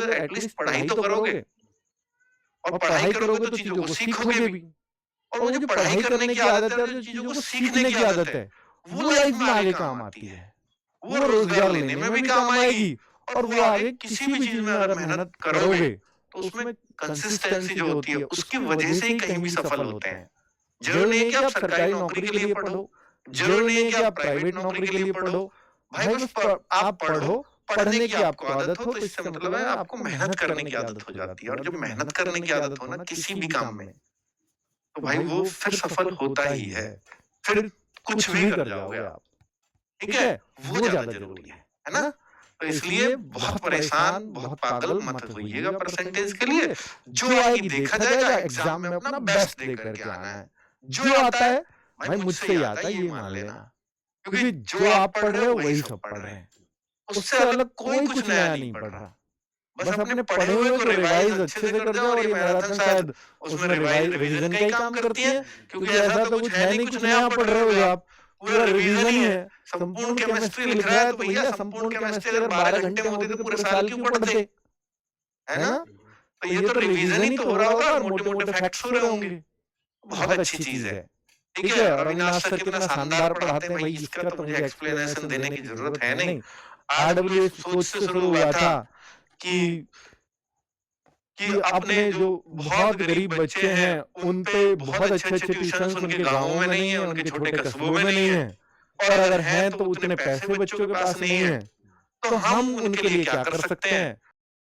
करोगे, एटलीस्ट पढ़ाई तो करोगे। और पढ़ाई करोगे तो चीज़ों को सीखोगे भी। और वो जो पढ़ाई करने की आदत है और जो चीज़ों को सीखने की आदत है, वो लाइफ में आगे काम आती है। वो रोज़गार लेने में भी काम आएगी और वो आगे किसी भी चीज़ में अगर मेहनत करोगे, तो उसमें कंसिस्टेंसी जो होती है, उसकी वजह से ही कहीं भी सफल होते हैं। ज़रूरी नहीं है कि आप सरकारी नौकरी के लिए पढ़ो, ज़रूरी नहीं है कि आप प्राइवेट नौकरी के लिए पढ़ो। भाई बस आप पढ़ो, पढ़ने की आपको आदत हो, तो इससे मतलब है आपको मेहनत करने की आदत हो जाती है। और जब मेहनत करने की आदत हो ना किसी भी काम में, तो भाई वो फिर सफल होता ही है। फिर कुछ भी कर जाओगे आप, ठीक है? वो ज़्यादा ज़रूरी है ना? तो इसलिए बहुत परेशान, बहुत पागल मत होइएगा परसेंटेज के लिए। जो आएगी देखा जाएगा, एग्ज़ाम में अपना बेस्ट दे करके आना है। जो आता है, भाई मुझसे ही आता है ये मान लेना। क्योंकि जो आप पढ़ रहे हो वही सब पढ़ रहे हैं। उससे अलग कोई कुछ नया नहीं पढ़ रहा। बस अपने पढ़े हुए को रिवाइज़ अच्छे से कर जाओ और ये मैराथन शायद उसमें रिवीजन का ही काम करती है। क्योंकि ऐसा तो कुछ है नहीं, कुछ नया पढ़ रहे हो आप। पूरा रिवीजन ही है। संपूर्ण केमिस्ट्री लिख रहा है तो भैया संपूर्ण केमिस्ट्री अगर 12 घंटे में होती तो पूरे साल क्यों पढ़ते? है ना? तो ये तो रिवीजन ही तो हो रहा होगा और मोटे-मोटे फैक्ट्स हो रहे होंगे। बहुत अच्छी चीज़ है। ठीक है? और अविनाश सर कितना शानदार पढ़ाते हैं भाई, इसका तो मुझे एक्सप्लेनेशन देने की ज़रूरत है नहीं। आरडब्ल्यूएस सोच से शुरू हुआ था कि अपने जो बहुत गरीब बच्चे हैं, उन पे बहुत अच्छे-अच्छे ट्यूशन्स उनके गाँवों में नहीं है, उनके छोटे कस्बों में नहीं है। और अगर हैं तो उतने पैसे बच्चों के पास नहीं है। तो हम उनके लिए क्या कर सकते हैं?